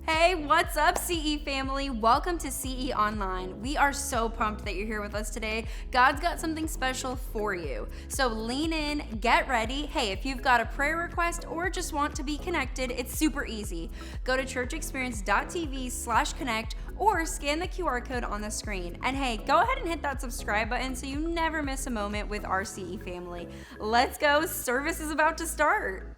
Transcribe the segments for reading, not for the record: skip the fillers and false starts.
Hey, what's up, CE family? Welcome to CE Online. We are so pumped that you're here with us today. God's got something special for you. So lean in, get ready. Hey, if you've got a prayer request or just want to be connected, it's super easy. Go to churchexperience.tv/connect or scan the QR code on the screen. And hey, go ahead and hit that subscribe button so you never miss a moment with our CE family. Let's go, service is about to start.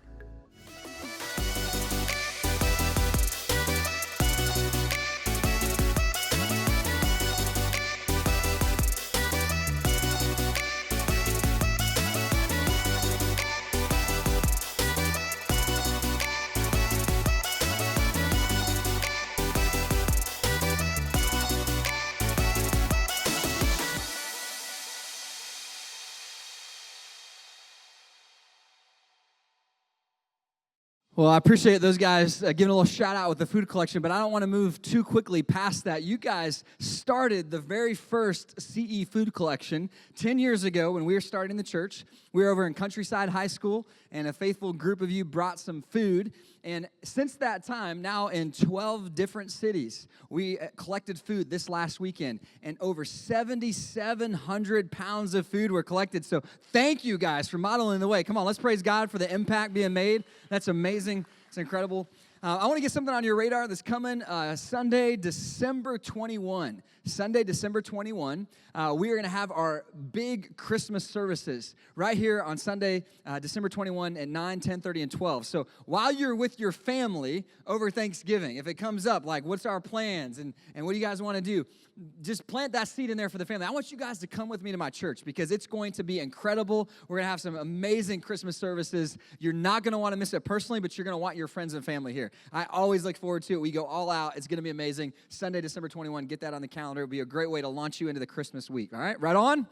Well, I appreciate those guys giving a little shout out with the food collection, but I don't want to move too quickly past that. You guys started the very first CE food collection 10 years ago when we were starting the church. We were over in Countryside High School, and a faithful group of you brought some food. And since that time, now in 12 different cities, we collected food this last weekend, and over 7,700 pounds of food were collected. So thank you guys for modeling the way. Come on, let's praise God for the impact being made. That's amazing. It's incredible. I want to get something on your radar that's coming Sunday, December 21. Sunday, December 21, we are going to have our big Christmas services right here on Sunday, December 21 at 9, 10:30, and 12. So while you're with your family over Thanksgiving, if it comes up, like what's our plans and what do you guys want to do, just plant that seed in there for the family. I want you guys to come with me to my church because it's going to be incredible. We're going to have some amazing Christmas services. You're not going to want to miss it personally, but you're going to want your friends and family here. I always look forward to it. We go all out. It's going to be amazing. Sunday, December 21, get that on the calendar. It'll be a great way to launch you into the Christmas week. All right, right on?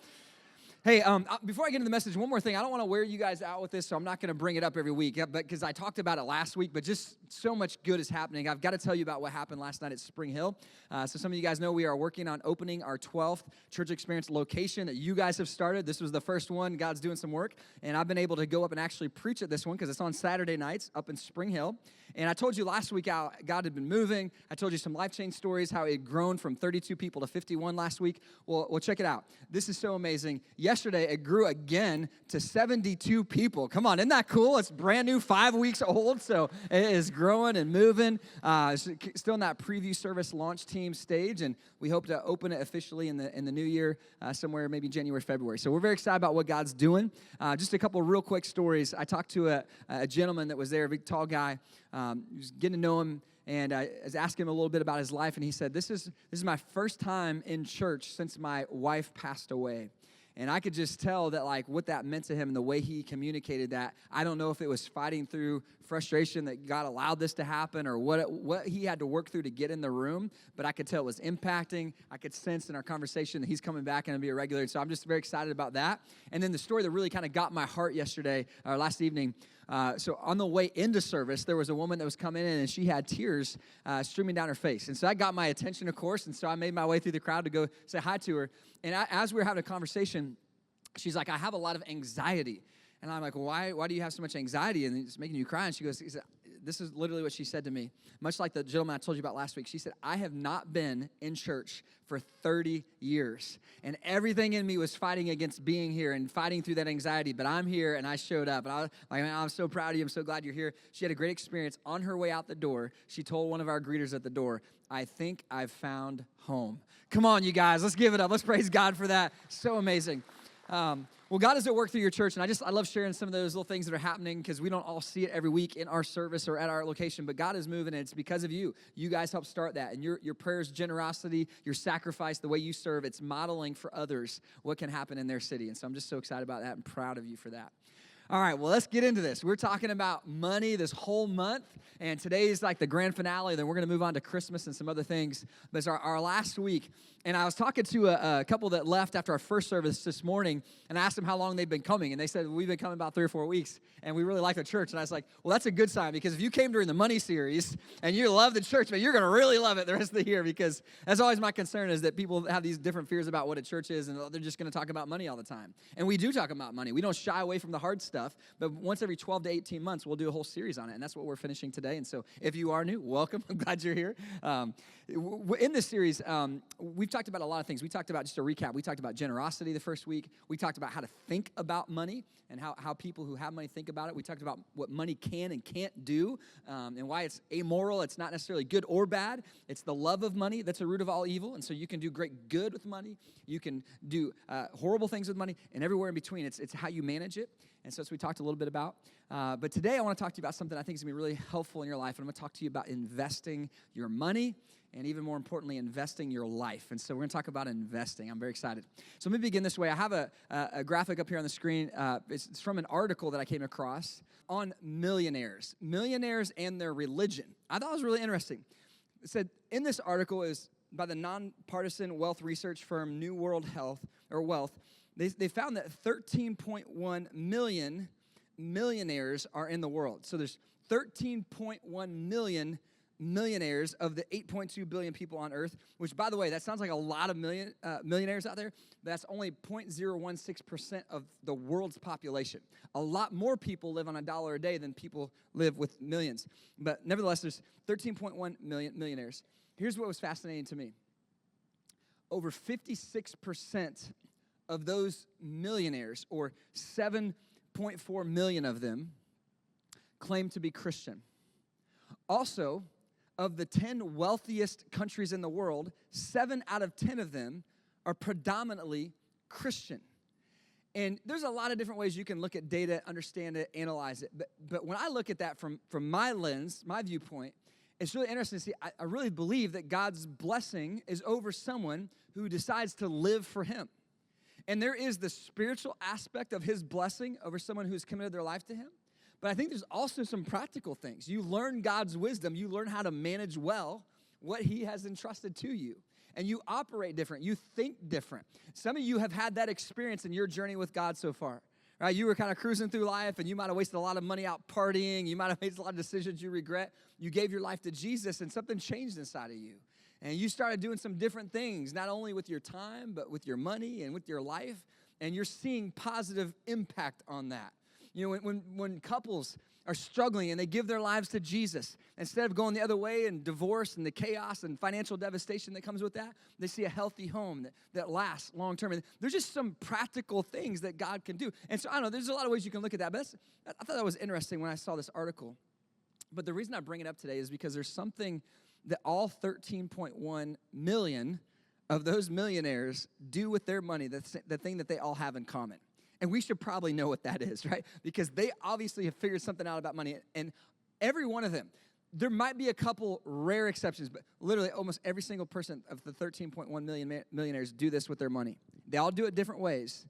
Hey, before I get into the message, one more thing. I don't want to wear you guys out with this, so I'm not going to bring it up every week, but because I talked about it last week, but just so much good is happening. I've got to tell you about what happened last night at Spring Hill. So some of you guys know we are working on opening our 12th Church Experience location that you guys have started. This was the first one. God's doing some work, and I've been able to go up and actually preach at this one because it's on Saturday nights up in Spring Hill. And I told you last week how God had been moving. I told you some life change stories, how it had grown from 32 people to 51 last week. Well, check it out. This is so amazing. Yesterday, it grew again to 72 people. Come on, isn't that cool? It's brand new, 5 weeks old, so it is growing and moving. It's still in that preview service launch team stage, and we hope to open it officially in the new year, somewhere maybe January, February. So we're very excited about what God's doing. Just a couple of real quick stories. I talked to a gentleman that was there, a big, tall guy. Was getting to know him, and I was asking him a little bit about his life, and he said, this is my first time in church since my wife passed away. And I could just tell that, like, what that meant to him and the way he communicated that. I don't know if it was fighting through frustration that God allowed this to happen or what he had to work through to get in the room, but I could tell it was impacting. I could sense in our conversation that he's coming back and be a regular. So I'm just very excited about that. And then the story that really kind of got my heart yesterday, or last evening, so on the way into service, there was a woman that was coming in, and she had tears streaming down her face. And so that got my attention, of course, and so I made my way through the crowd to go say hi to her. And as we were having a conversation, she's like, I have a lot of anxiety. And I'm like, well, why do you have so much anxiety? And it's making you cry. And she goes, this is literally what she said to me. Much like the gentleman I told you about last week. She said, I have not been in church for 30 years. And everything in me was fighting against being here and fighting through that anxiety. But I'm here, and I showed up. And I was like, man, I'm so proud of you. I'm so glad you're here. She had a great experience. On her way out the door, she told one of our greeters at the door, I think I've found home. Come on, you guys. Let's give it up. Let's praise God for that. So amazing. Well, God is at work through your church, and I love sharing some of those little things that are happening because we don't all see it every week in our service or at our location, but God is moving, and it's because of you. You guys help start that, and your prayers, generosity, your sacrifice, the way you serve, it's modeling for others what can happen in their city, and so I'm just so excited about that and proud of you for that. All right, well, let's get into this. We're talking about money this whole month, and today is like the grand finale. Then we're going to move on to Christmas and some other things. But it's our last week, and I was talking to a couple that left after our first service this morning, and I asked them how long they've been coming, and they said, we've been coming about 3 or 4 weeks, and we really like the church. And I was like, well, that's a good sign, because if you came during the money series and you love the church, man, you're going to really love it the rest of the year, because that's always my concern is that people have these different fears about what a church is, and they're just going to talk about money all the time. And we do talk about money. We don't shy away from the hard stuff. stuff, but once every 12 to 18 months, we'll do a whole series on it, and that's what we're finishing today. And so if you are new, welcome. I'm glad you're here. In this series, we've talked about a lot of things. We talked about, just a recap, we talked about generosity the first week. We talked about how to think about money and how people who have money think about it. We talked about what money can and can't do, and why it's amoral. It's not necessarily good or bad. It's the love of money that's the root of all evil, and so you can do great good with money. You can do horrible things with money, and everywhere in between. It's how you manage it, and so that's what we talked a little bit about. But today I want to talk to you about something I think is going to be really helpful in your life, and I'm going to talk to you about investing your money, and even more importantly, investing your life. And so we're going to talk about investing. I'm very excited. So let me begin this way. I have a graphic up here on the screen. It's from an article that I came across on millionaires and their religion. I thought it was really interesting. It said, in this article is by the nonpartisan wealth research firm New World Wealth, they found that 13.1 million millionaires are in the world. So there's 13.1 million millionaires of the 8.2 billion people on earth, which, by the way, that sounds like a lot of millionaires out there, but that's only 0.016% of the world's population. A lot more people live on $1 a day than people live with millions. But nevertheless, there's 13.1 million millionaires. Here's what was fascinating to me. Over 56% of those millionaires, or 7.4 million of them, claim to be Christian. Also, of the 10 wealthiest countries in the world, 7 out of 10 of them are predominantly Christian. And there's a lot of different ways you can look at data, understand it, analyze it. But when I look at that from my lens, my viewpoint, it's really interesting to see. I really believe that God's blessing is over someone who decides to live for Him. And there is the spiritual aspect of His blessing over someone who's committed their life to Him. But I think there's also some practical things. You learn God's wisdom. You learn how to manage well what He has entrusted to you. And you operate different. You think different. Some of you have had that experience in your journey with God so far. Right? You were kind of cruising through life, and you might have wasted a lot of money out partying. You might have made a lot of decisions you regret. You gave your life to Jesus, and something changed inside of you. And you started doing some different things, not only with your time, but with your money and with your life. And you're seeing positive impact on that. You know, when couples are struggling and they give their lives to Jesus, instead of going the other way and divorce and the chaos and financial devastation that comes with that, they see a healthy home that lasts long term. And there's just some practical things that God can do. And so, I don't know, there's a lot of ways you can look at that. But I thought that was interesting when I saw this article. But the reason I bring it up today is because there's something that all 13.1 million of those millionaires do with their money, the thing that they all have in common. And we should probably know what that is, right? Because they obviously have figured something out about money. And every one of them, there might be a couple rare exceptions, but literally almost every single person of the 13.1 million millionaires do this with their money. They all do it different ways,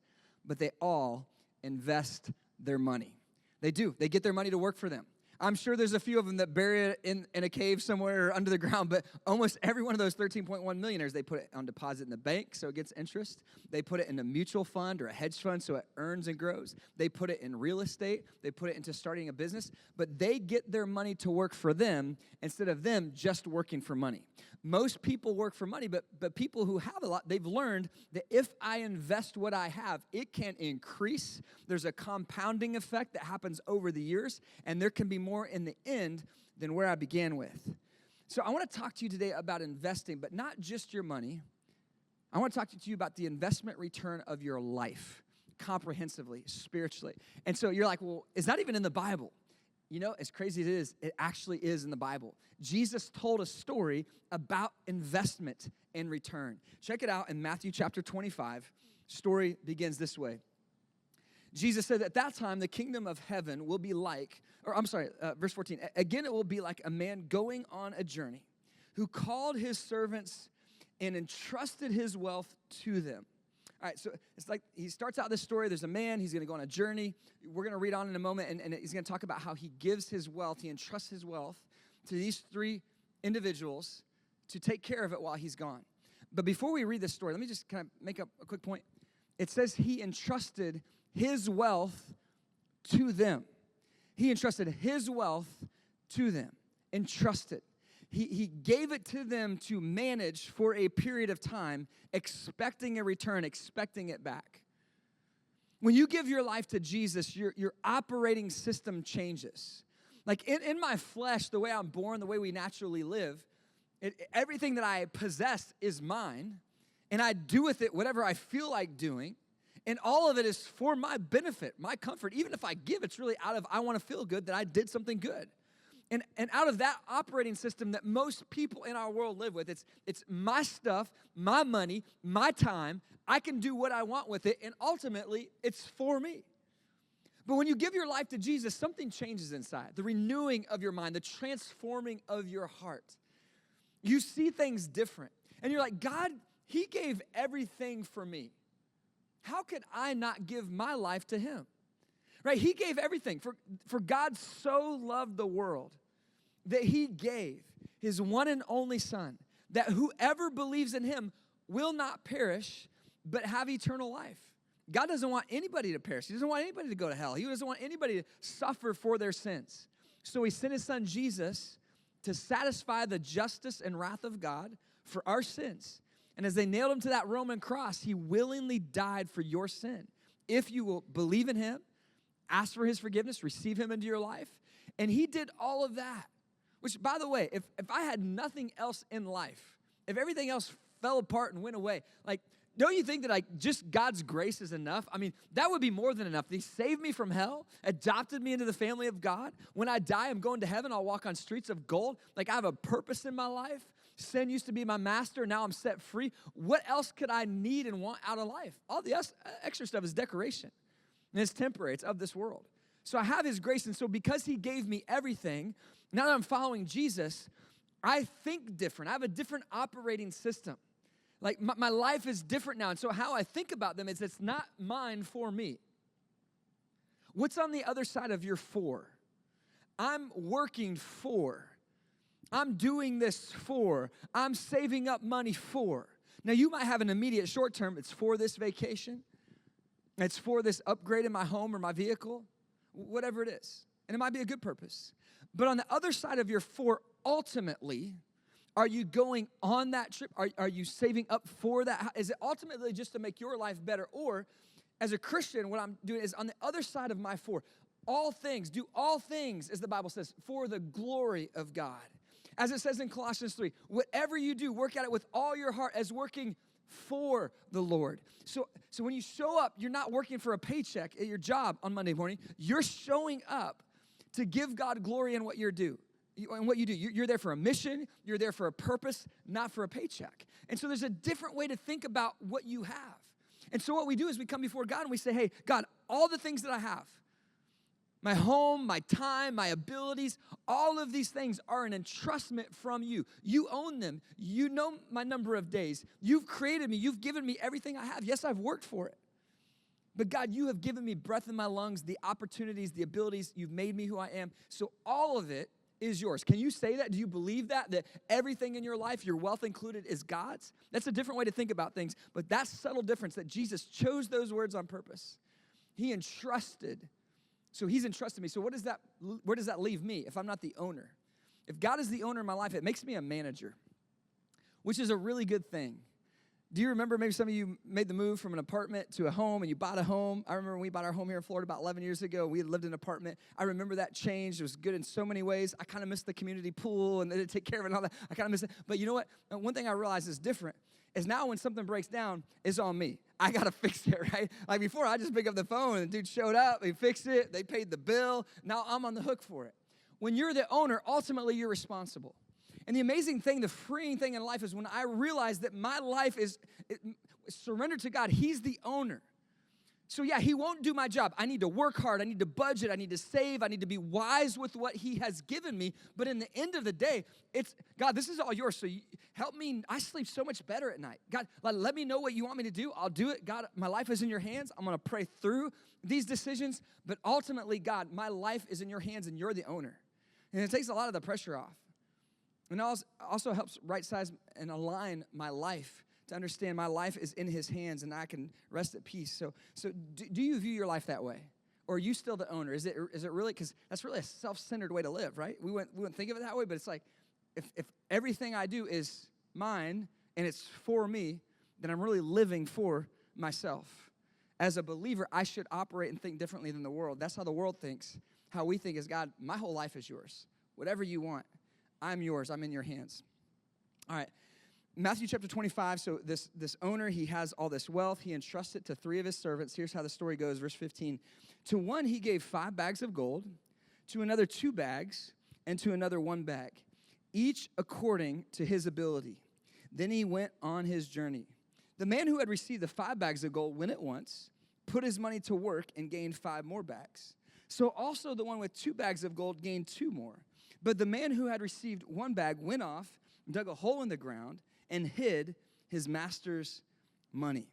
but they all invest their money. They do. They get their money to work for them. I'm sure there's a few of them that bury it in a cave somewhere or under the ground, but almost every one of those 13.1 millionaires, they put it on deposit in the bank so it gets interest. They put it in a mutual fund or a hedge fund so it earns and grows. They put it in real estate. They put it into starting a business, but they get their money to work for them instead of them just working for money. Most people work for money, but people who have a lot, they've learned that if I invest what I have, it can increase. There's a compounding effect that happens over the years, and there can be more in the end than where I began with. So I want to talk to you today about investing, but not just your money. I want to talk to you about the investment return of your life, comprehensively, spiritually. And so you're like, well, it's not even in the Bible. You know, as crazy as it is, it actually is in the Bible. Jesus told a story about investment and return. Check it out in Matthew chapter 25. Story begins this way. Jesus said, at that time, the kingdom of heaven will be like, verse 14. Again, it will be like a man going on a journey who called his servants and entrusted his wealth to them. All right, so it's like he starts out this story. There's a man. He's going to go on a journey. We're going to read on in a moment, and he's going to talk about how he gives his wealth. He entrusts his wealth to these 3 individuals to take care of it while he's gone. But before we read this story, let me just kind of make a quick point. It says he entrusted his wealth to them. He entrusted his wealth to them. Entrusted. He gave it to them to manage for a period of time, expecting a return, expecting it back. When you give your life to Jesus, your operating system changes. Like in my flesh, the way I'm born, the way we naturally live, everything that I possess is mine, and I do with it whatever I feel like doing, and all of it is for my benefit, my comfort. Even if I give, it's really out of I want to feel good that I did something good. And out of that operating system that most people in our world live with, it's my stuff, my money, my time. I can do what I want with it, and ultimately, it's for me. But when you give your life to Jesus, something changes inside. The renewing of your mind, the transforming of your heart. You see things different. And you're like, God, he gave everything for me. How could I not give my life to him? Right? He gave everything. For God so loved the world that he gave his one and only son, that whoever believes in him will not perish, but have eternal life. God doesn't want anybody to perish. He doesn't want anybody to go to hell. He doesn't want anybody to suffer for their sins. So he sent his son Jesus to satisfy the justice and wrath of God for our sins. And as they nailed him to that Roman cross, he willingly died for your sin. If you will believe in him, ask for his forgiveness, receive him into your life. And he did all of that. Which, by the way, if I had nothing else in life, if everything else fell apart and went away, like, don't you think that like just God's grace is enough? I mean, that would be more than enough. He saved me from hell, adopted me into the family of God. When I die, I'm going to heaven. I'll walk on streets of gold. Like, I have a purpose in my life. Sin used to be my master. Now I'm set free. What else could I need and want out of life? All the extra stuff is decoration. And it's temporary. It's of this world. So I have his grace. And so because he gave me everything, now that I'm following Jesus, I think different. I have a different operating system. Like my life is different now. And so how I think about them is it's not mine for me. What's on the other side of your for? I'm working for. I'm doing this for. I'm saving up money for. Now you might have an immediate short term. It's for this vacation. It's for this upgrade in my home or my vehicle. Whatever it is. And it might be a good purpose. But on the other side of your for, ultimately, are you going on that trip? Are you saving up for that? Is it ultimately just to make your life better? Or as a Christian, what I'm doing is on the other side of my for, all things, do all things, as the Bible says, for the glory of God. As it says in Colossians 3, whatever you do, work at it with all your heart as working for the Lord. So when you show up, you're not working for a paycheck at your job on Monday morning. You're showing up to give God glory in what you do. And what you do, you're there for a mission, you're there for a purpose, not for a paycheck. And so there's a different way to think about what you have. And so what we do is we come before God and we say, hey, God, all the things that I have, my home, my time, my abilities, all of these things are an entrustment from you. You own them. You know my number of days. You've created me. You've given me everything I have. Yes, I've worked for it. But God, you have given me breath in my lungs, the opportunities, the abilities. You've made me who I am. So all of it is yours. Can you say that? Do you believe that? That everything in your life, your wealth included, is God's? That's a different way to think about things. But that subtle difference that Jesus chose those words on purpose. He entrusted. So he's entrusted me. So where does that leave me if I'm not the owner? If God is the owner of my life, it makes me a manager, which is a really good thing. Do you remember maybe some of you made the move from an apartment to a home and you bought a home? I remember when we bought our home here in Florida about 11 years ago. We had lived in an apartment. I remember that change. It was good in so many ways. I kind of missed the community pool and they didn't take care of it and all that. I kind of miss it. But you know what? One thing I realized is different is now when something breaks down, it's on me. I got to fix it, right? Like before, I just pick up the phone and the dude showed up. He fixed it. They paid the bill. Now I'm on the hook for it. When you're the owner, ultimately you're responsible. And the amazing thing, the freeing thing in life is when I realize that my life is surrendered to God. He's the owner. So yeah, he won't do my job. I need to work hard. I need to budget. I need to save. I need to be wise with what he has given me. But in the end of the day, it's, God, this is all yours. So help me. I sleep so much better at night. God, let me know what you want me to do. I'll do it. God, my life is in your hands. I'm going to pray through these decisions. But ultimately, God, my life is in your hands and you're the owner. And it takes a lot of the pressure off. And it also helps right-size and align my life to understand my life is in his hands and I can rest at peace. So do you view your life that way? Or are you still the owner? Is it really, because that's really a self-centered way to live, right? We wouldn't think of it that way, but it's like if everything I do is mine and it's for me, then I'm really living for myself. as a believer, I should operate and think differently than the world. That's how the world thinks. How we think is, God, my whole life is yours. Whatever you want, I'm yours. I'm in your hands. All right. Matthew chapter 25, so this owner, he has all this wealth. He entrusts it to 3 of his servants. Here's how the story goes, verse 15. To one he gave 5 bags of gold, to another 2 bags, and to another 1 bag, each according to his ability. Then he went on his journey. The man who had received the 5 bags of gold went at once, put his money to work, and gained 5 more bags. So also the one with 2 bags of gold gained 2 more. But the man who had received 1 bag went off, dug a hole in the ground, and hid his master's money.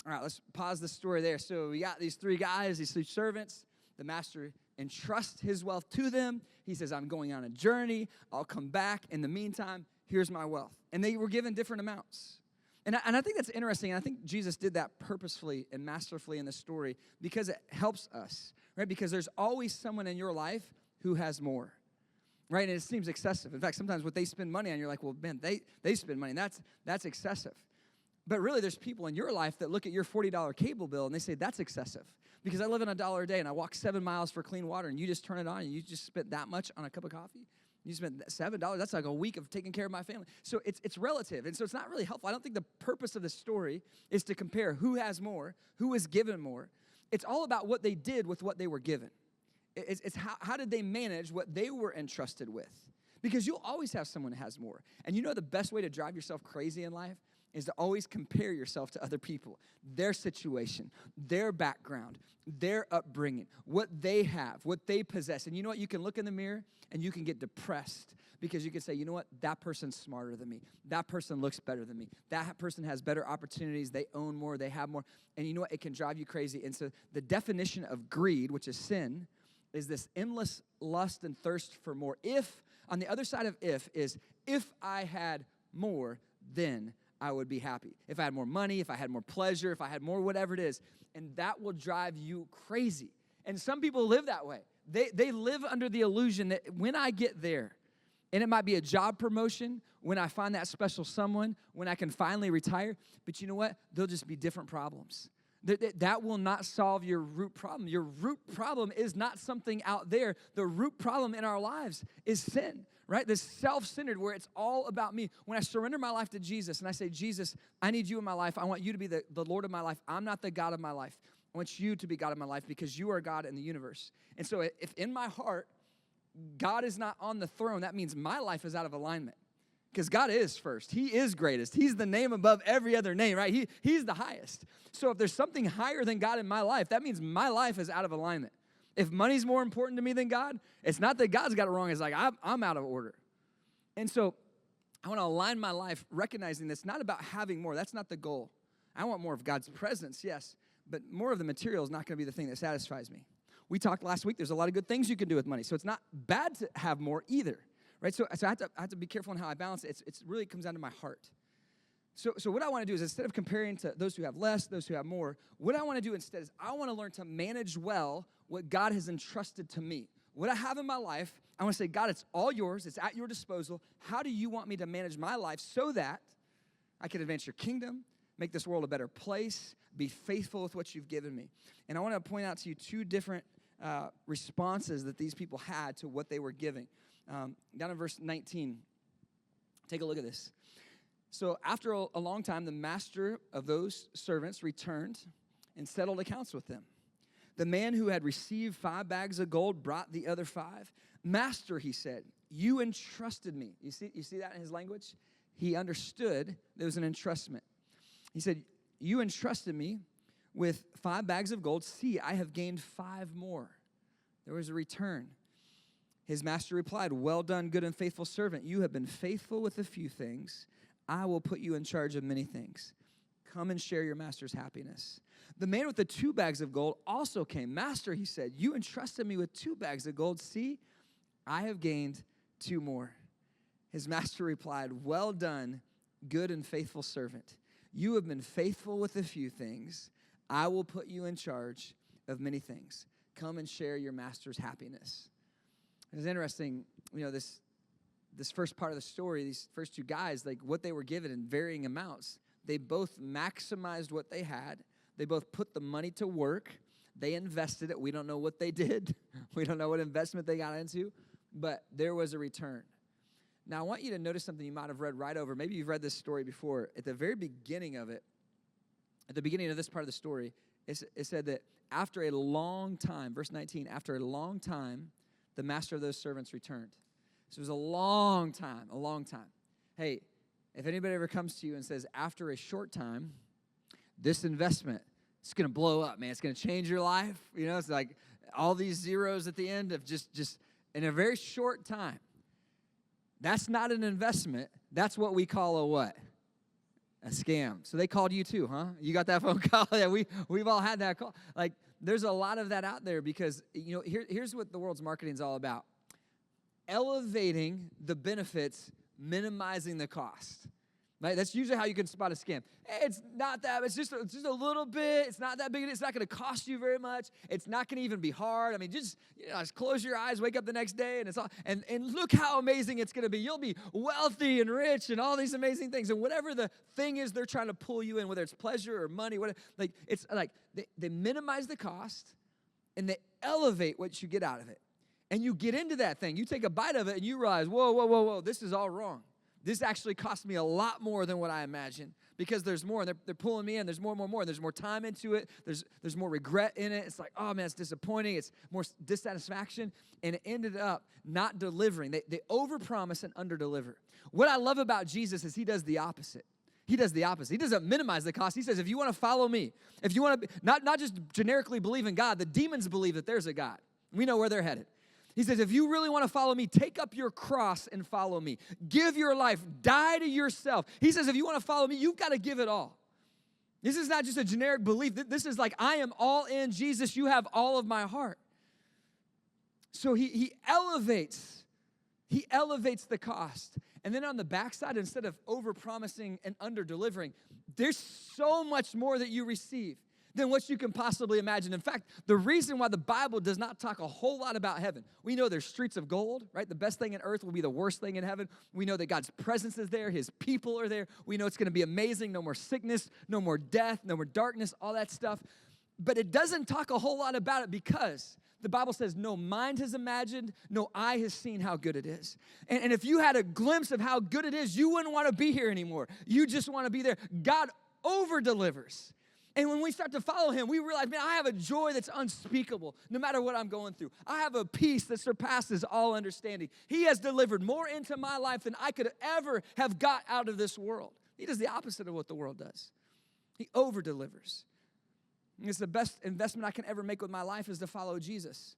All right, let's pause the story there. So we got these 3 guys, these 3 servants. The master entrusts his wealth to them. He says, I'm going on a journey. I'll come back. In the meantime, here's my wealth. And they were given different amounts. And I think that's interesting. And I think Jesus did that purposefully and masterfully in the story because it helps us, right? Because there's always someone in your life who has more. Right, and it seems excessive. In fact, sometimes what they spend money on, you're like, well, man, they spend money, and that's excessive. But really, there's people in your life that look at your $40 cable bill, and they say, that's excessive. Because I live on $1 a day, and I walk 7 miles for clean water, and you just turn it on, and you just spent that much on a cup of coffee? You spent $7, that's like a week of taking care of my family. So it's relative, and so it's not really helpful. I don't think the purpose of the story is to compare who has more, who is given more. It's all about what they did with what they were given. It's how did they manage what they were entrusted with? Because you'll always have someone who has more. And you know the best way to drive yourself crazy in life is to always compare yourself to other people, their situation, their background, their upbringing, what they have, what they possess. And you know what? You can look in the mirror and you can get depressed because you can say, you know what? That person's smarter than me. That person looks better than me. That person has better opportunities. They own more. They have more. And you know what? It can drive you crazy. And so the definition of greed, which is sin, is this endless lust and thirst for more. If, on the other side of if I had more, then I would be happy. If I had more money, if I had more pleasure, if I had more whatever it is. And that will drive you crazy. And some people live that way. They live under the illusion that when I get there, and it might be a job promotion, when I find that special someone, when I can finally retire, but you know what? They'll just be different problems. That will not solve your root problem. Your root problem is not something out there. The root problem in our lives is sin, right? This self-centered where it's all about me. When I surrender my life to Jesus and I say, Jesus, I need you in my life. I want you to be the Lord of my life. I'm not the God of my life. I want you to be God of my life because you are God in the universe. And so if in my heart, God is not on the throne, that means my life is out of alignment. Because God is first. He is greatest. He's the name above every other name, right? He's the highest. So if there's something higher than God in my life, that means my life is out of alignment. If money's more important to me than God, it's not that God's got it wrong. It's like I'm out of order. And so I want to align my life recognizing that's not about having more. That's not the goal. I want more of God's presence, yes, but more of the material is not going to be the thing that satisfies me. We talked last week, there's a lot of good things you can do with money. So it's not bad to have more either. Right, so I have to be careful in how I balance it. It really comes down to my heart. So what I want to do is instead of comparing to those who have less, those who have more, what I want to do instead is I want to learn to manage well what God has entrusted to me. What I have in my life, I want to say, God, it's all yours. It's at your disposal. How do you want me to manage my life so that I can advance your kingdom, make this world a better place, be faithful with what you've given me? And I want to point out to you 2 different responses that these people had to what they were giving. Down in verse 19, take a look at this. So after a long time, the master of those servants returned and settled accounts with them. The man who had received 5 bags of gold brought the other 5. Master, he said, you entrusted me. You see that in his language? He understood there was an entrustment. He said, you entrusted me with 5 bags of gold. See, I have gained 5 more. There was a return. His master replied, well done, good and faithful servant. You have been faithful with a few things. I will put you in charge of many things. Come and share your master's happiness. The man with the 2 bags of gold also came. Master, he said, you entrusted me with 2 bags of gold. See, I have gained 2 more. His master replied, well done, good and faithful servant. You have been faithful with a few things. I will put you in charge of many things. Come and share your master's happiness. It's interesting, you know, this first part of the story, these first 2 guys, like what they were given in varying amounts, they both maximized what they had. They both put the money to work. They invested it. We don't know what they did. We don't know what investment they got into, but there was a return. Now, I want you to notice something you might have read right over. Maybe you've read this story before. At the very beginning of it, at the beginning of this part of the story, it said that after a long time, verse 19, after a long time, the master of those servants returned. So it was a long time, a long time. Hey, if anybody ever comes to you and says, after a short time, this investment, it's going to blow up, man. It's going to change your life. You know, it's like all these zeros at the end of just in a very short time. That's not an investment. That's what we call a what? A scam. So they called you too, huh? You got that phone call? Yeah, we've all had that call. Like, there's a lot of that out there because, you know, here's what the world's marketing is all about. Elevating the benefits, minimizing the cost. Right? That's usually how you can spot a scam. Hey, it's not that. It's just a little bit. It's not that big. It's not going to cost you very much. It's not going to even be hard. I mean, just close your eyes, wake up the next day, and it's all. And look how amazing it's going to be. You'll be wealthy and rich and all these amazing things. And whatever the thing is, they're trying to pull you in, whether it's pleasure or money. Whatever. Like it's like they minimize the cost and they elevate what you get out of it. And you get into that thing. You take a bite of it and you realize, whoa, this is all wrong. This actually cost me a lot more than what I imagined because there's more, and they're pulling me in. There's more, and there's more time into it. There's more regret in it. It's like, oh, man, it's disappointing. It's more dissatisfaction, and it ended up not delivering. They overpromise and underdeliver. What I love about Jesus is he does the opposite. He does the opposite. He doesn't minimize the cost. He says, if you want to follow me, if you want to not just generically believe in God, the demons believe that there's a God. We know where they're headed. He says, if you really want to follow me, take up your cross and follow me. Give your life. Die to yourself. He says, if you want to follow me, you've got to give it all. This is not just a generic belief. This is like, I am all in. Jesus, you have all of my heart. So he elevates the cost. And then on the backside, instead of over-promising and under-delivering, there's so much more that you receive than what you can possibly imagine. In fact, the reason why the Bible does not talk a whole lot about heaven, we know there's streets of gold, right? The best thing in earth will be the worst thing in heaven. We know that God's presence is there. His people are there. We know it's going to be amazing. No more sickness, no more death, no more darkness, all that stuff. But it doesn't talk a whole lot about it because the Bible says no mind has imagined, no eye has seen how good it is. And if you had a glimpse of how good it is, you wouldn't want to be here anymore. You just want to be there. God over-delivers. And when we start to follow him, we realize, man, I have a joy that's unspeakable no matter what I'm going through. I have a peace that surpasses all understanding. He has delivered more into my life than I could ever have got out of this world. He does the opposite of what the world does. He over-delivers. It's the best investment I can ever make with my life is to follow Jesus.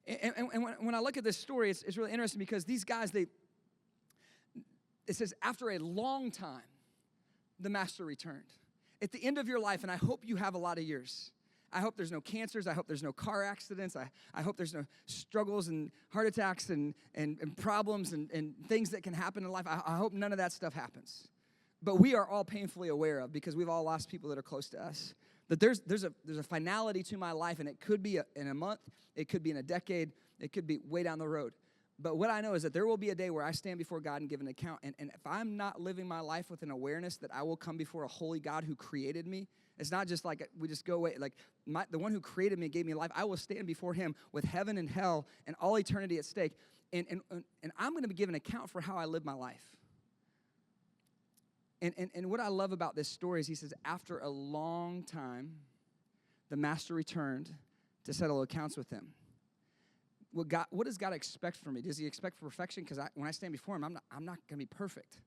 And when I look at this story, it's really interesting because these guys, it says, after a long time, the master returned. At the end of your life, and I hope you have a lot of years. I hope there's no cancers. I hope there's no car accidents. I hope there's no struggles and heart attacks and problems and things that can happen in life. I hope none of that stuff happens. But we are all painfully aware of, because we've all lost people that are close to us, that there's a finality to my life, and it could be in a month, it could be in a decade, it could be way down the road. But what I know is that there will be a day where I stand before God and give an account. And if I'm not living my life with an awareness that I will come before a holy God who created me, it's not just like we just go away. Like the one who created me and gave me life, I will stand before him with heaven and hell and all eternity at stake. And I'm going to be given account for how I live my life. And what I love about this story is he says, after a long time, the master returned to settle accounts with him. What does God expect from me? Does he expect perfection? Because when I stand before him, I'm not going to be perfect.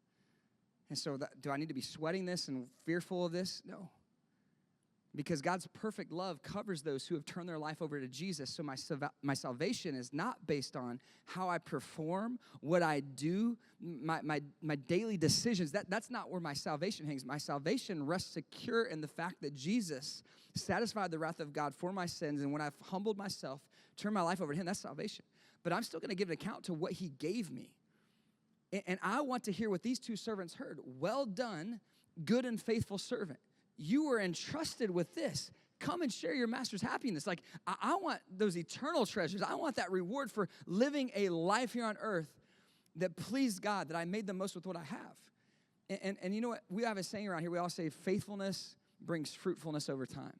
And so do I need to be sweating this and fearful of this? No. Because God's perfect love covers those who have turned their life over to Jesus. So my salvation is not based on how I perform, what I do, my daily decisions. That's not where my salvation hangs. My salvation rests secure in the fact that Jesus satisfied the wrath of God for my sins. And when I've humbled myself, turned my life over to him, that's salvation. But I'm still going to give an account to what he gave me. And I want to hear what these two servants heard. Well done, good and faithful servant. You were entrusted with this. Come and share your master's happiness. Like, I want those eternal treasures. I want that reward for living a life here on earth that pleased God, that I made the most with what I have. And you know what? We have a saying around here. We all say faithfulness brings fruitfulness over time.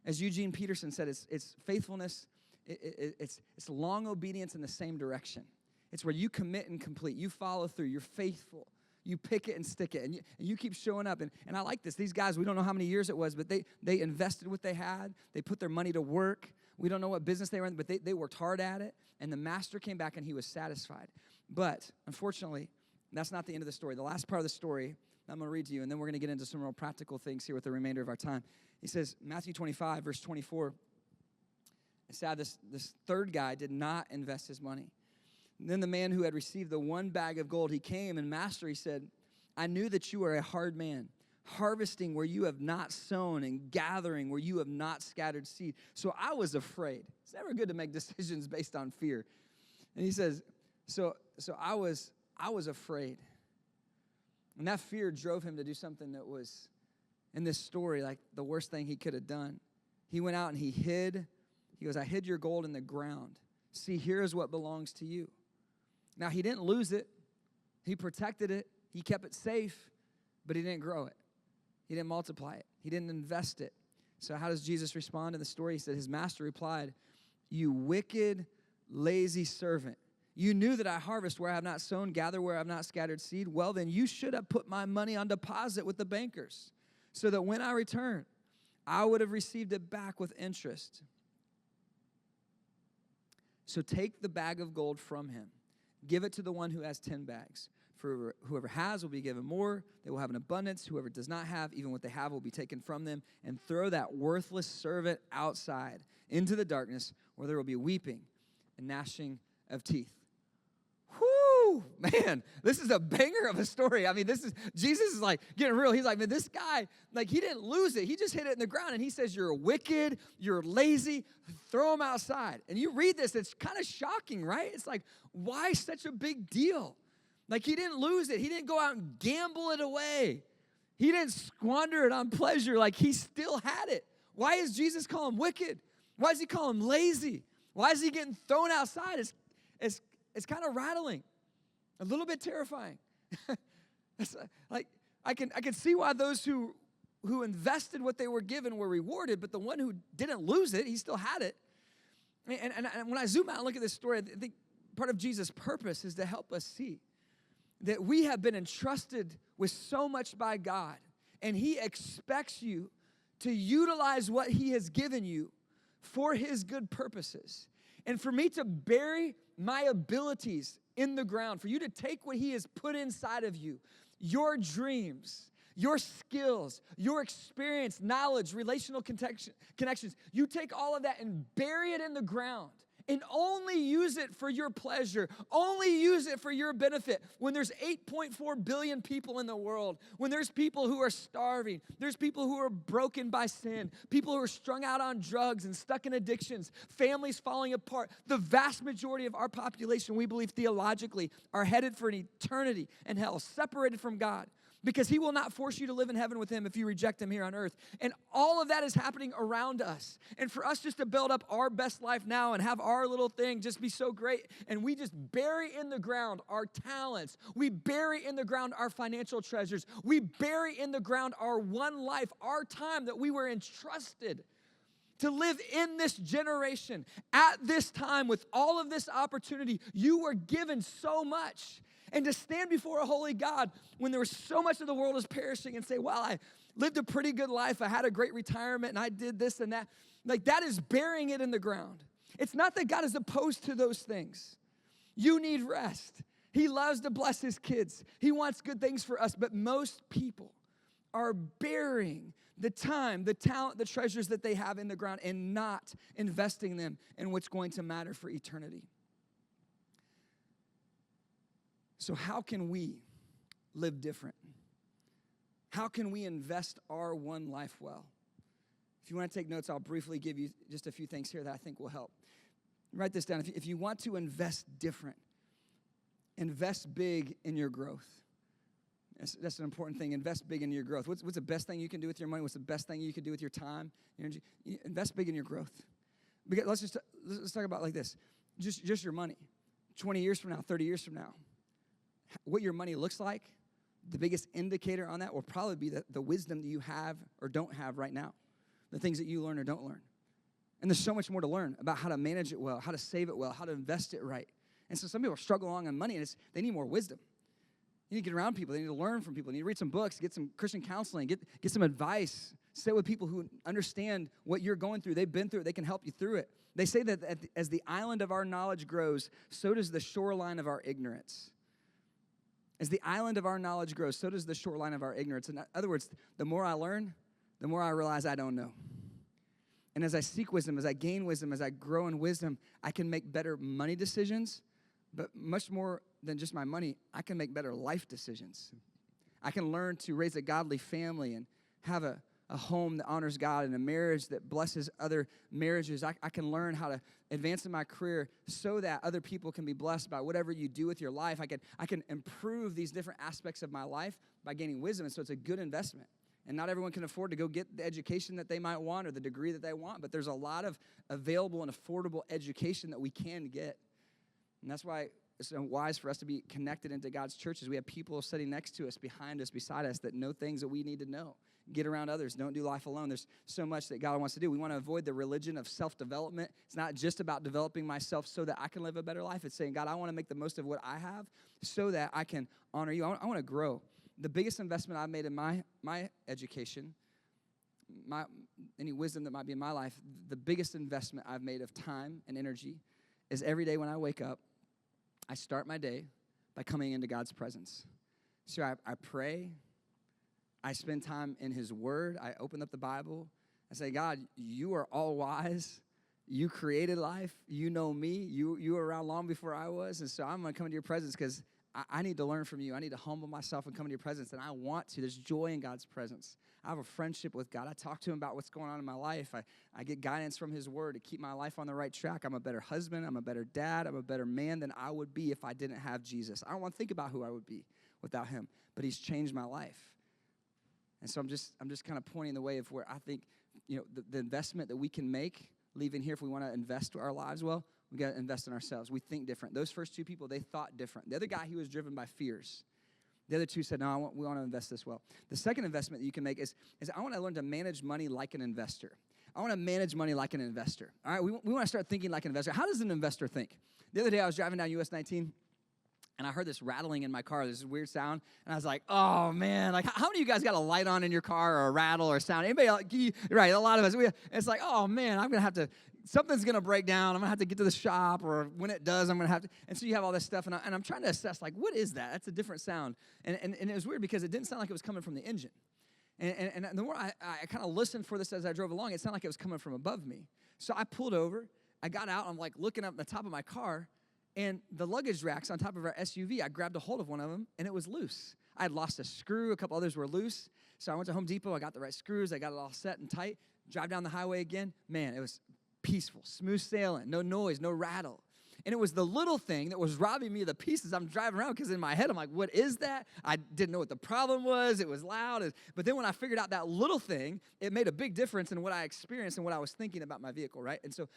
As Eugene Peterson said, it's faithfulness, it's long obedience in the same direction. It's where you commit and complete. You follow through. You're faithful. You pick it and stick it, and you keep showing up. And I like this. These guys, we don't know how many years it was, but they invested what they had. They put their money to work. We don't know what business they were in, but they worked hard at it, and the master came back, and he was satisfied. But, unfortunately, that's not the end of the story. The last part of the story, I'm going to read to you, and then we're going to get into some real practical things here with the remainder of our time. He says, Matthew 25, verse 24, it's sad this third guy did not invest his money. And then the man who had received the one bag of gold, he came, and master, he said, I knew that you are a hard man, harvesting where you have not sown and gathering where you have not scattered seed. So I was afraid. It's never good to make decisions based on fear. And he says, so I was afraid. And that fear drove him to do something that was, in this story, like the worst thing he could have done. He went out and he hid. He goes, I hid your gold in the ground. See, here is what belongs to you. Now, he didn't lose it. He protected it. He kept it safe, but he didn't grow it. He didn't multiply it. He didn't invest it. So how does Jesus respond in the story? He said, his master replied, you wicked, lazy servant. You knew that I harvest where I have not sown, gather where I have not scattered seed. Well, then you should have put my money on deposit with the bankers, so that when I return, I would have received it back with interest. So take the bag of gold from him. Give it to the one who has 10 bags. For whoever has will be given more. They will have an abundance. Whoever does not have, even what they have will be taken from them. And throw that worthless servant outside into the darkness, where there will be weeping and gnashing of teeth. Whoo, man, this is a banger of a story. I mean, Jesus is like getting real. He's like, man, this guy, like, he didn't lose it. He just hit it in the ground, and he says, you're wicked, you're lazy, throw him outside. And you read this, it's kind of shocking, right? It's like, why such a big deal? Like, he didn't lose it. He didn't go out and gamble it away. He didn't squander it on pleasure. Like, he still had it. Why does Jesus call him wicked? Why does he call him lazy? Why is he getting thrown outside? It's kind of rattling, a little bit terrifying. Like, I can see why those who invested what they were given were rewarded, but the one who didn't lose it, he still had it. And when I zoom out and look at this story, I think part of Jesus' purpose is to help us see that we have been entrusted with so much by God, and he expects you to utilize what he has given you for his good purposes. And for me to bury my abilities in the ground, for you to take what he has put inside of you, your dreams, your skills, your experience, knowledge, relational connections, you take all of that and bury it in the ground and only use it for your pleasure, only use it for your benefit. When there's 8.4 billion people in the world, when there's people who are starving, there's people who are broken by sin, people who are strung out on drugs and stuck in addictions, families falling apart. The vast majority of our population, we believe theologically, are headed for an eternity in hell, separated from God, because he will not force you to live in heaven with him if you reject him here on earth. And all of that is happening around us. And for us just to build up our best life now and have our little thing just be so great, and we just bury in the ground our talents. We bury in the ground our financial treasures. We bury in the ground our one life, our time that we were entrusted to live in this generation. At this time, with all of this opportunity, you were given so much. And to stand before a holy God when there was so much of the world is perishing and say, well, I lived a pretty good life, I had a great retirement, and I did this and that. Like, that is burying it in the ground. It's not that God is opposed to those things. You need rest. He loves to bless his kids. He wants good things for us, but most people are burying the time, the talent, the treasures that they have in the ground and not investing them in what's going to matter for eternity. So how can we live different? How can we invest our one life well? If you want to take notes, I'll briefly give you just a few things here that I think will help. Write this down. If you want to invest different, invest big in your growth. That's an important thing. Invest big in your growth. What's the best thing you can do with your money? What's the best thing you can do with your time, your energy? Invest big in your growth. Because let's talk about it like this. Just your money. 20 years from now, 30 years from now, what your money looks like, the biggest indicator on that will probably be the wisdom that you have or don't have right now, the things that you learn or don't learn. And there's so much more to learn about how to manage it well, how to save it well, how to invest it right. And so some people struggle along on money, and they need more wisdom. You need to get around people. They need to learn from people. You need to read some books, get some Christian counseling, get some advice. Sit with people who understand what you're going through. They've been through it. They can help you through it. They say that as the island of our knowledge grows, so does the shoreline of our ignorance. As the island of our knowledge grows, so does the shoreline of our ignorance. In other words, the more I learn, the more I realize I don't know. And as I seek wisdom, as I gain wisdom, as I grow in wisdom, I can make better money decisions, but much more than just my money, I can make better life decisions. I can learn to raise a godly family and have a home that honors God and a marriage that blesses other marriages. I can learn how to advance in my career so that other people can be blessed by whatever you do with your life. I can improve these different aspects of my life by gaining wisdom, and so it's a good investment. And not everyone can afford to go get the education that they might want or the degree that they want, but there's a lot of available and affordable education that we can get. And that's why it's so wise for us to be connected into God's churches. We have people sitting next to us, behind us, beside us that know things that we need to know. Get around others. Don't do life alone. There's so much that God wants to do. We want to avoid the religion of self-development. It's not just about developing myself so that I can live a better life. It's saying, God, I want to make the most of what I have so that I can honor you. I want to grow. The biggest investment I've made in my education, any wisdom that might be in my life, the biggest investment I've made of time and energy is every day when I wake up, I start my day by coming into God's presence. So I pray. I spend time in his word. I open up the Bible. I say, God, you are all wise. You created life. You know me. You were around long before I was. And so I'm going to come into your presence because I need to learn from you. I need to humble myself and come into your presence. And I want to. There's joy in God's presence. I have a friendship with God. I talk to him about what's going on in my life. I get guidance from his word to keep my life on the right track. I'm a better husband. I'm a better dad. I'm a better man than I would be if I didn't have Jesus. I don't want to think about who I would be without him. But he's changed my life. And so I'm just kind of pointing the way of where I think, the investment that we can make leaving here, if we want to invest our lives well, we got to invest in ourselves. We think different. Those first two people, they thought different. The other guy, he was driven by fears. The other two said, no, we want to invest this well. The second investment that you can make is I want to learn to manage money like an investor. I want to manage money like an investor. All right, we want to start thinking like an investor. How does an investor think? The other day, I was driving down US 19, and I heard this rattling in my car, this weird sound, and I was like, oh, man, like, how many of you guys got a light on in your car or a rattle or a sound? Anybody else? Right, a lot of us. It's like, oh, man, I'm going to have to, something's going to break down. I'm going to have to get to the shop, or when it does, I'm going to have to, and so you have all this stuff, and I'm trying to assess, like, what is that? That's a different sound, and it was weird because it didn't sound like it was coming from the engine, and the more I kind of listened for this as I drove along, it sounded like it was coming from above me. So I pulled over, I got out, I'm like looking up the top of my car, and the luggage racks on top of our SUV, I grabbed a hold of one of them, and it was loose. I had lost a screw. A couple others were loose. So I went to Home Depot. I got the right screws. I got it all set and tight. Drive down the highway again. Man, it was peaceful, smooth sailing, no noise, no rattle. And it was the little thing that was robbing me of the pieces. I'm driving around because in my head, I'm like, what is that? I didn't know what the problem was. It was loud. But then when I figured out that little thing, it made a big difference in what I experienced and what I was thinking about my vehicle, right? And so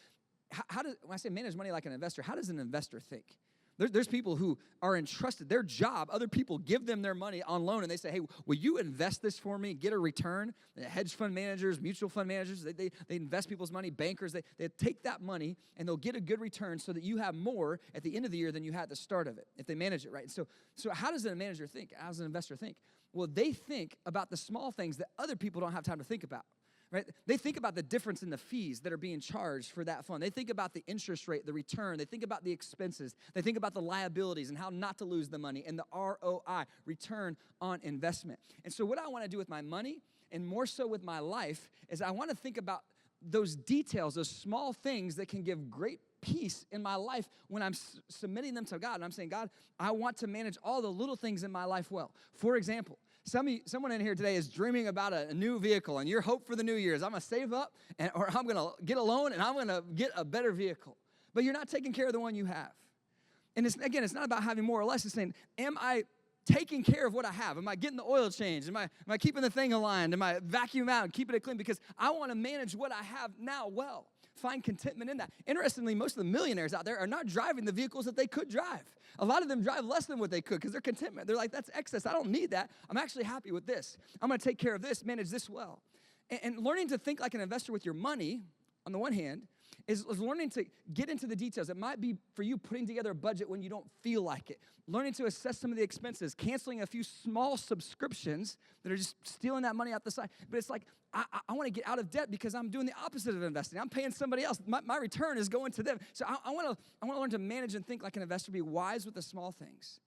when I say manage money like an investor, how does an investor think? There's people who are entrusted, their job, other people give them their money on loan, and they say, hey, will you invest this for me, get a return? Hedge fund managers, mutual fund managers, they invest people's money, bankers, they take that money, and they'll get a good return so that you have more at the end of the year than you had at the start of it, if they manage it right. So how does a manager think? How does an investor think? Well, they think about the small things that other people don't have time to think about. Right? They think about the difference in the fees that are being charged for that fund. They think about the interest rate, the return. They think about the expenses. They think about the liabilities and how not to lose the money and the ROI, return on investment. And so what I want to do with my money, and more so with my life, is I want to think about those details, those small things that can give great peace in my life when I'm submitting them to God. And I'm saying, God, I want to manage all the little things in my life well. For example, someone in here today is dreaming about a new vehicle, and your hope for the new year is I'm going to save up, or I'm going to get a loan, and I'm going to get a better vehicle. But you're not taking care of the one you have. And it's not about having more or less. It's saying, am I taking care of what I have? Am I getting the oil changed? Am I keeping the thing aligned? Am I vacuuming out and keeping it clean? Because I want to manage what I have now well. find contentment in that. Interestingly, most of the millionaires out there are not driving the vehicles that they could drive. A lot of them drive less than what they could because they're contentment. They're like, that's excess. I don't need that. I'm actually happy with this. I'm going to take care of this, manage this well. And learning to think like an investor with your money, on the one hand, is learning to get into the details. It might be for you putting together a budget when you don't feel like it. Learning to assess some of the expenses. Canceling a few small subscriptions that are just stealing that money out the side. But it's like, I want to get out of debt because I'm doing the opposite of investing. I'm paying somebody else. My return is going to them. So I want to learn to manage and think like an investor, be wise with the small things.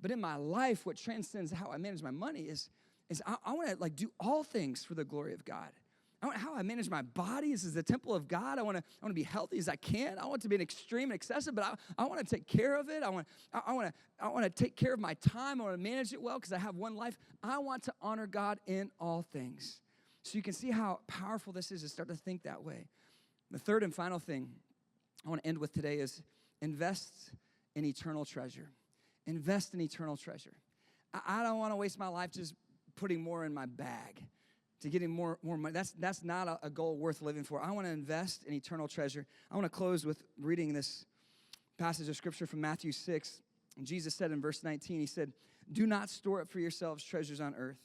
But in my life, what transcends how I manage my money is I want to like do all things for the glory of God. How I manage my body is the temple of God. I want to be healthy as I can. I want to be an extreme and excessive, but I want to take care of it. I want to take care of my time. I want to manage it well because I have one life. I want to honor God in all things. So you can see how powerful this is to start to think that way. The third and final thing I want to end with today is invest in eternal treasure. Invest in eternal treasure. I don't want to waste my life just putting more in my bag, to getting more money. That's not a goal worth living for. I want to invest in eternal treasure. I want to close with reading this passage of Scripture from Matthew 6. And Jesus said in verse 19, he said, "Do not store up for yourselves treasures on earth,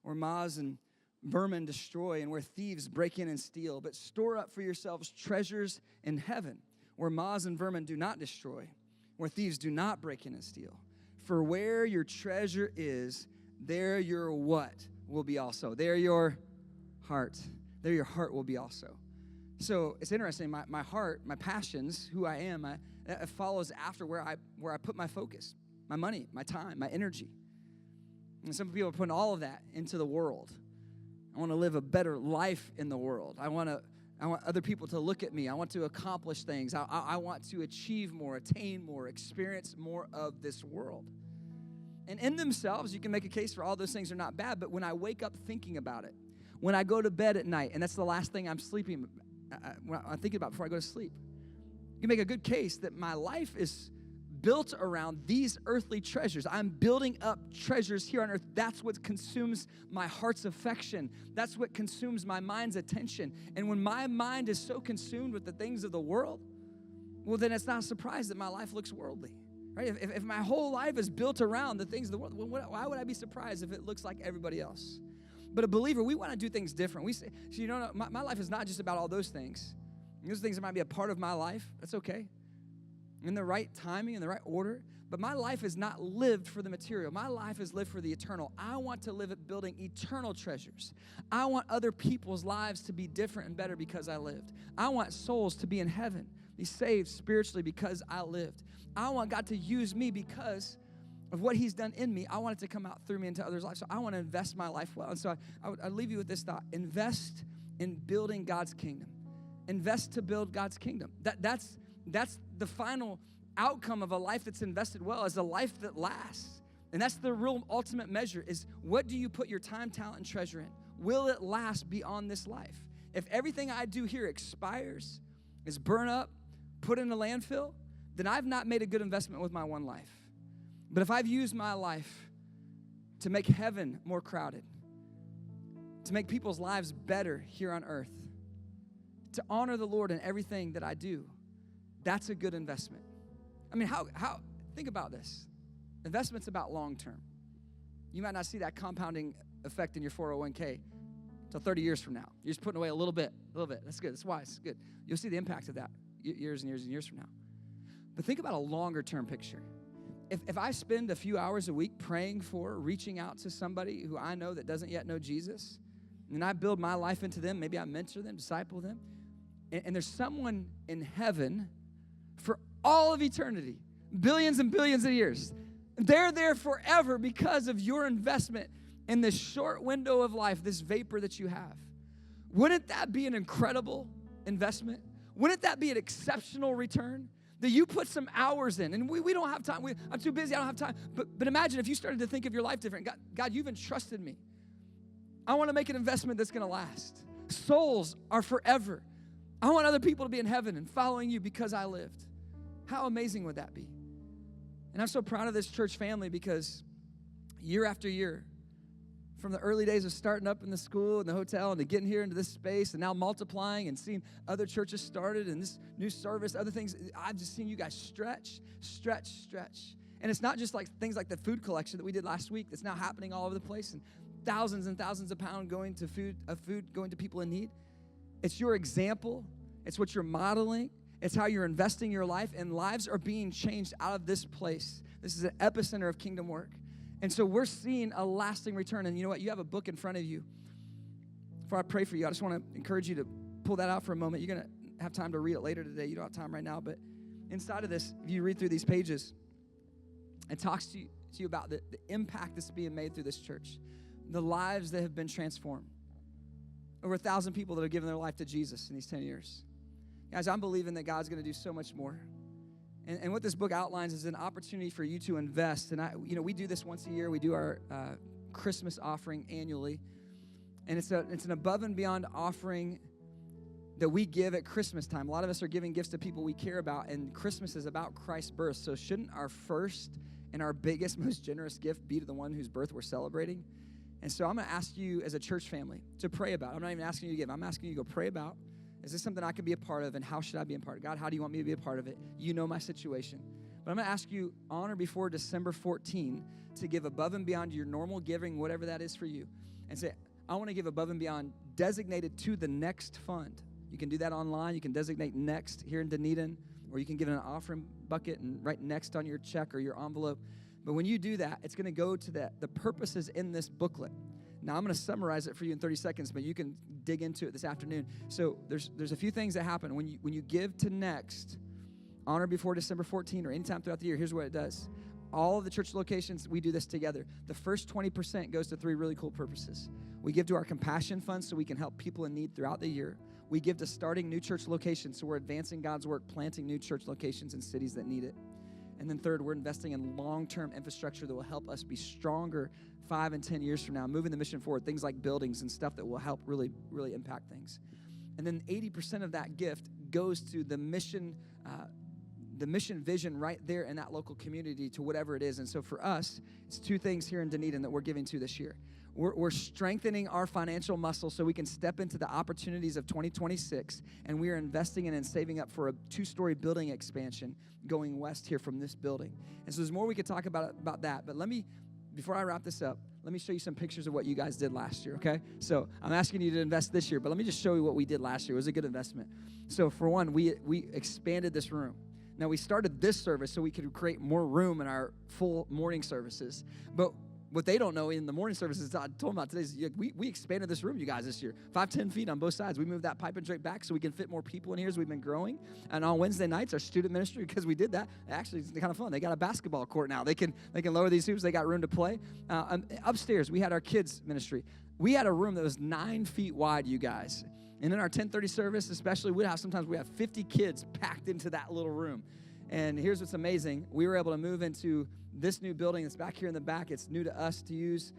where moths and vermin destroy and where thieves break in and steal. But store up for yourselves treasures in heaven, where moths and vermin do not destroy, where thieves do not break in and steal. For where your treasure is, there your what will be also. There your heart. There your heart will be also." So it's interesting. My heart, my passions, who I am, it follows after where I put my focus, my money, my time, my energy. And some people are putting all of that into the world. I want to live a better life in the world. I want other people to look at me. I want to accomplish things. I want to achieve more, attain more, experience more of this world. And in themselves, you can make a case for all those things are not bad, but when I wake up thinking about it, when I go to bed at night, and that's the last thing I'm thinking about before I go to sleep, you can make a good case that my life is built around these earthly treasures. I'm building up treasures here on earth. That's what consumes my heart's affection. That's what consumes my mind's attention. And when my mind is so consumed with the things of the world, well, then it's not a surprise that my life looks worldly. Right? If my whole life is built around the things of the world, why would I be surprised if it looks like everybody else? But a believer, we want to do things different. We say, so you know, my life is not just about all those things. Those things that might be a part of my life. That's okay. In the right timing, in the right order. But my life is not lived for the material. My life is lived for the eternal. I want to live it building eternal treasures. I want other people's lives to be different and better because I lived. I want souls to be in heaven, be saved spiritually because I lived. I want God to use me because of what he's done in me. I want it to come out through me into others' lives. So I want to invest my life well. And so I'd leave you with this thought. Invest in building God's kingdom. Invest to build God's kingdom. That's the final outcome of a life that's invested well, is a life that lasts. And that's the real ultimate measure, is what do you put your time, talent, and treasure in? Will it last beyond this life? If everything I do here expires, is burned up, put in a landfill, then I've not made a good investment with my one life. But if I've used my life to make heaven more crowded, to make people's lives better here on earth, to honor the Lord in everything that I do, that's a good investment. I mean, how think about this. Investment's about long term. You might not see that compounding effect in your 401k until 30 years from now. You're just putting away a little bit. That's good. That's wise. It's good. You'll see the impact of that years and years and years from now. But think about a longer term picture. If I spend a few hours a week praying for, reaching out to somebody who I know that doesn't yet know Jesus, and I build my life into them, maybe I mentor them, disciple them, and there's someone in heaven for all of eternity, billions and billions of years. They're there forever because of your investment in this short window of life, this vapor that you have. Wouldn't that be an incredible investment? Wouldn't that be an exceptional return? That you put some hours in, and we don't have time. I'm too busy, I don't have time. But imagine if you started to think of your life different. God, you've entrusted me. I want to make an investment that's going to last. Souls are forever. I want other people to be in heaven and following you because I lived. How amazing would that be? And I'm so proud of this church family because year after year, from the early days of starting up in the school and the hotel and to getting here into this space and now multiplying and seeing other churches started and this new service, other things. I've just seen you guys stretch. And it's not just like things like the food collection that we did last week that's now happening all over the place and thousands of pounds going to food going to people in need. It's your example. It's what you're modeling. It's how you're investing your life, and lives are being changed out of this place. This is an epicenter of kingdom work. And so we're seeing a lasting return. And you know what? You have a book in front of you. Before I pray for you, I just want to encourage you to pull that out for a moment. You're going to have time to read it later today. You don't have time right now. But inside of this, if you read through these pages, it talks to you about the impact that's being made through this church, the lives that have been transformed. Over 1,000 people that have given their life to Jesus in these 10 years. Guys, I'm believing that God's going to do so much more. And what this book outlines is an opportunity for you to invest. And we do this once a year. We do our Christmas offering annually. And it's an above and beyond offering that we give at Christmas time. A lot of us are giving gifts to people we care about, and Christmas is about Christ's birth. So shouldn't our first and our biggest, most generous gift be to the one whose birth we're celebrating? And so I'm going to ask you as a church family to pray about. I'm not even asking you to give. I'm asking you to go pray about. Is this something I can be a part of, and how should I be a part of? God, how do you want me to be a part of it? You know my situation. But I'm going to ask you on or before December 14 to give above and beyond your normal giving, whatever that is for you, and say, I want to give above and beyond designated to the next fund. You can do that online. You can designate next here in Dunedin, or you can give it an offering bucket and write next on your check or your envelope. But when you do that, it's going to go to the purposes in this booklet. Now, I'm going to summarize it for you in 30 seconds, but you can dig into it this afternoon. So there's a few things that happen. When you give to Next, on or before December 14 or anytime throughout the year, here's what it does. All of the church locations, we do this together. The first 20% goes to 3 really cool purposes. We give to our compassion fund so we can help people in need throughout the year. We give to starting new church locations, so we're advancing God's work, planting new church locations in cities that need it. And then third, we're investing in long-term infrastructure that will help us be stronger 5 and 10 years from now, moving the mission forward, things like buildings and stuff that will help really, really impact things. And then 80% of that gift goes to the mission vision right there in that local community to whatever it is. And so for us, it's 2 things here in Dunedin that we're giving to this year. We're strengthening our financial muscle so we can step into the opportunities of 2026, and we are investing in and saving up for a 2-story building expansion going west here from this building. And so there's more we could talk about that, but before I wrap this up, let me show you some pictures of what you guys did last year, okay? So I'm asking you to invest this year, but let me just show you what we did last year. It was a good investment. So for one, we expanded this room. Now, we started this service so we could create more room in our full morning services, but what they don't know in the morning services, I told them about today, is we expanded this room, you guys, this year. 5-10 feet on both sides. We moved that pipe and drape back so we can fit more people in here as we've been growing. And on Wednesday nights, our student ministry, because we did that, actually, it's kind of fun. They got a basketball court now. They can lower these hoops. They got room to play. Upstairs, we had our kids ministry. We had a room that was 9 feet wide, you guys. And in our 10:30 service, especially, sometimes we have 50 kids packed into that little room. And here's what's amazing. We were able to move into this new building that's back here in the back. It's new to us to use.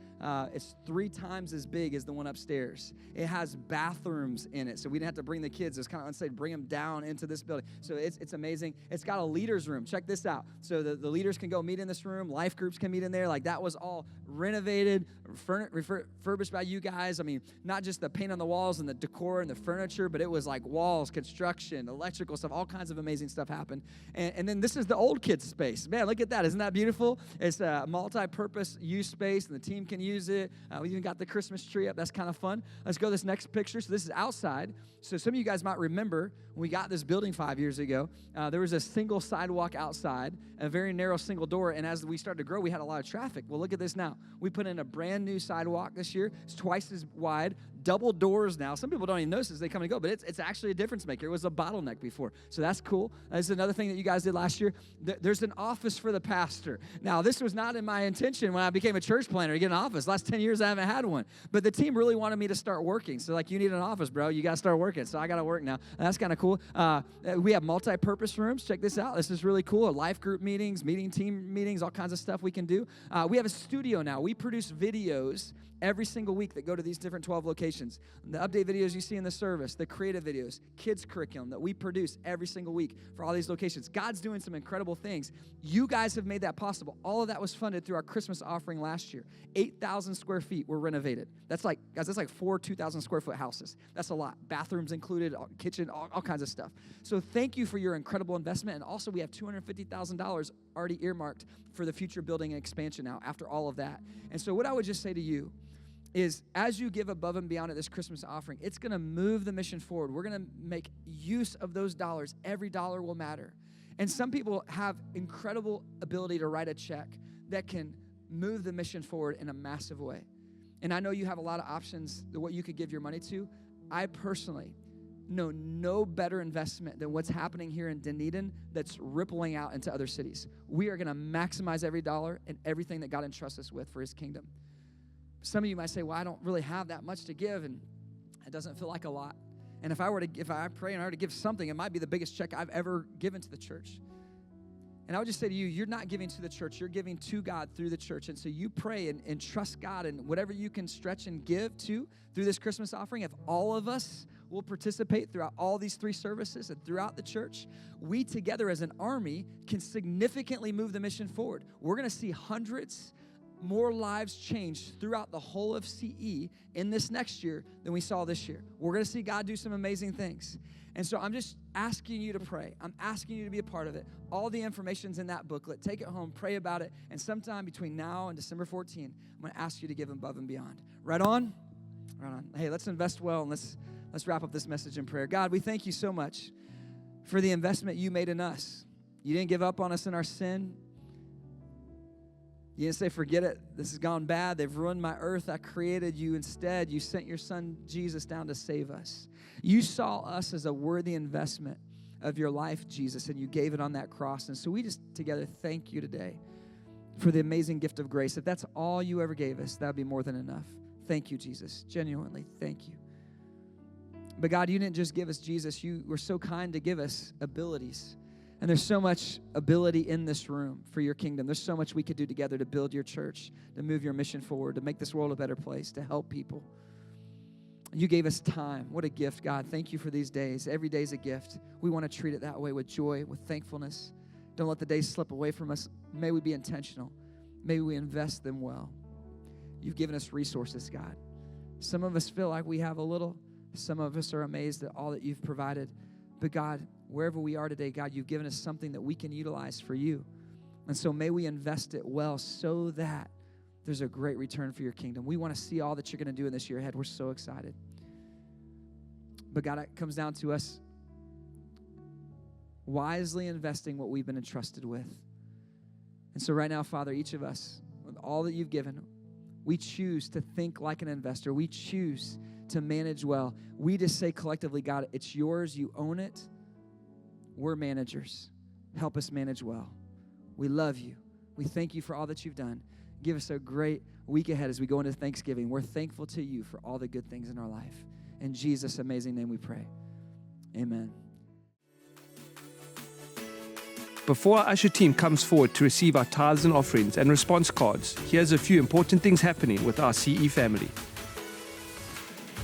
It's 3 times as big as the one upstairs. It has bathrooms in it, so we didn't have to bring the kids. It's kind of unsafe, bring them down into this building. So it's amazing. It's got a leaders room. Check this out. So the leaders can go meet in this room. Life groups can meet in there. Like, that was all renovated, refurbished by you guys. I mean, not just the paint on the walls and the decor and the furniture, but it was like walls, construction, electrical stuff, all kinds of amazing stuff happened. And then this is the old kids space. Man, look at that. Isn't that beautiful? It's a multi-purpose use space, and the team can use it. We even got the Christmas tree up. That's kind of fun. Let's go to this next picture. So this is outside. So some of you guys might remember when we got this building 5 years ago, there was a single sidewalk outside, a very narrow single door, and as we started to grow, we had a lot of traffic. Well, look at this now. We put in a brand new sidewalk this year. It's twice as wide, double doors now. Some people don't even notice as they come and go, but it's actually a difference maker. It was a bottleneck before, so that's cool. This is another thing that you guys did last year. There's an office for the pastor. Now, this was not in my intention when I became a church planner to get an office. Last 10 years, I haven't had one, but the team really wanted me to start working. So, like, you need an office, bro. You got to start working. So I got to work now. And that's kind of cool. We have multi-purpose rooms. Check this out. This is really cool. Life group meetings, team meetings, all kinds of stuff we can do. We have a studio now. We produce videos every single week that go to these different 12 locations. The update videos you see in the service, the creative videos, kids curriculum that we produce every single week for all these locations. God's doing some incredible things. You guys have made that possible. possible. All of that was funded through our Christmas offering last year. 8,000 square feet were renovated. That's like, guys, that's like 4 2,000 square foot houses. That's a lot. Bathrooms included, kitchen, all kinds of stuff. So thank you for your incredible investment. And also we have $250,000 already earmarked for the future building and expansion now after all of that. And so what I would just say to you is as you give above and beyond at this Christmas offering, it's going to move the mission forward. We're going to make use of those dollars. Every dollar will matter. And some people have incredible ability to write a check that can move the mission forward in a massive way. And I know you have a lot of options that what you could give your money to. I personally know no better investment than what's happening here in Dunedin that's rippling out into other cities. We are going to maximize every dollar and everything that God entrusts us with for his kingdom. Some of you might say, well, I don't really have that much to give, and it doesn't feel like a lot. And if I pray and I were to give something, it might be the biggest check I've ever given to the church. And I would just say to you, you're not giving to the church, you're giving to God through the church. And so you pray and trust God, and whatever you can stretch and give to through this Christmas offering, if all of us will participate throughout all these 3 services and throughout the church, we together as an army can significantly move the mission forward. We're going to see hundreds more lives changed throughout the whole of CE in this next year than we saw this year. We're going to see God do some amazing things. And so I'm just asking you to pray. I'm asking you to be a part of it. All the information's in that booklet. Take it home, pray about it, and sometime between now and December 14, I'm going to ask you to give above and beyond. Right on? Right on. Hey, let's invest well, and let's wrap up this message in prayer. God, we thank you so much for the investment you made in us. You didn't give up on us in our sin. You didn't say, forget it, this has gone bad, they've ruined my earth, I created you. Instead, you sent your son Jesus down to save us. You saw us as a worthy investment of your life, Jesus, and you gave it on that cross. And so we just together thank you today for the amazing gift of grace. If that's all you ever gave us, that would be more than enough. Thank you, Jesus. Genuinely, thank you. But God, you didn't just give us Jesus, you were so kind to give us abilities. And there's so much ability in this room for your kingdom. There's so much we could do together to build your church, to move your mission forward, to make this world a better place, to help people. You gave us time. What a gift, God. Thank you for these days. Every day is a gift. We want to treat it that way with joy, with thankfulness. Don't let the days slip away from us. May we be intentional. May we invest them well. You've given us resources, God. Some of us feel like we have a little. Some of us are amazed at all that you've provided. But God, wherever we are today, God, you've given us something that we can utilize for you. And so may we invest it well so that there's a great return for your kingdom. We want to see all that you're going to do in this year ahead. We're so excited. But God, it comes down to us wisely investing what we've been entrusted with. And so right now, Father, each of us, with all that you've given, we choose to think like an investor. We choose to manage well. We just say collectively, God, it's yours. You own it. We're managers. Help us manage well. We love you. We thank you for all that you've done. Give us a great week ahead as we go into Thanksgiving. We're thankful to you for all the good things in our life. In Jesus' amazing name we pray. Amen. Before our usher team comes forward to receive our tithes and offerings and response cards, here's a few important things happening with our CE family.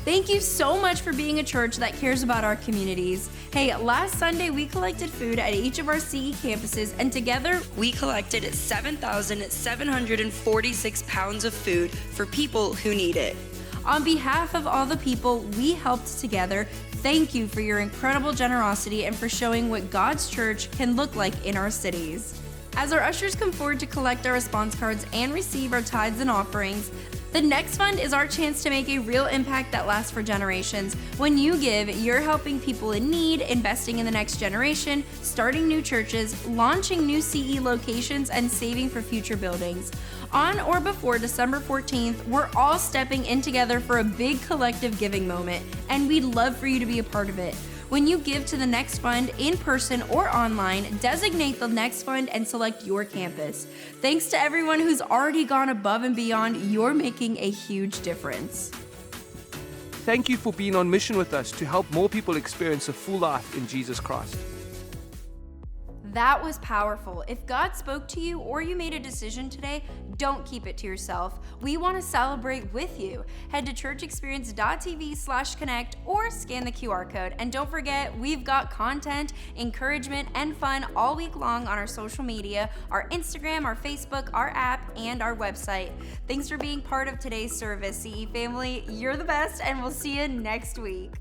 Thank you so much for being a church that cares about our communities. Hey, last Sunday we collected food at each of our CE campuses, and together we collected 7,746 pounds of food for people who need it. On behalf of all the people we helped together, thank you for your incredible generosity and for showing what God's church can look like in our cities. As our ushers come forward to collect our response cards and receive our tithes and offerings, the next fund is our chance to make a real impact that lasts for generations. When you give, you're helping people in need, investing in the next generation, starting new churches, launching new CE locations, and saving for future buildings. On or before December 14th, we're all stepping in together for a big collective giving moment, and we'd love for you to be a part of it. When you give to the next fund, in person or online, designate the next fund and select your campus. Thanks to everyone who's already gone above and beyond, you're making a huge difference. Thank you for being on mission with us to help more people experience a full life in Jesus Christ. That was powerful. If God spoke to you or you made a decision today, don't keep it to yourself. We want to celebrate with you. Head to churchexperience.tv/connect or scan the QR code. And don't forget, we've got content, encouragement, and fun all week long on our social media, our Instagram, our Facebook, our app, and our website. Thanks for being part of today's service, CE family. You're the best, and we'll see you next week.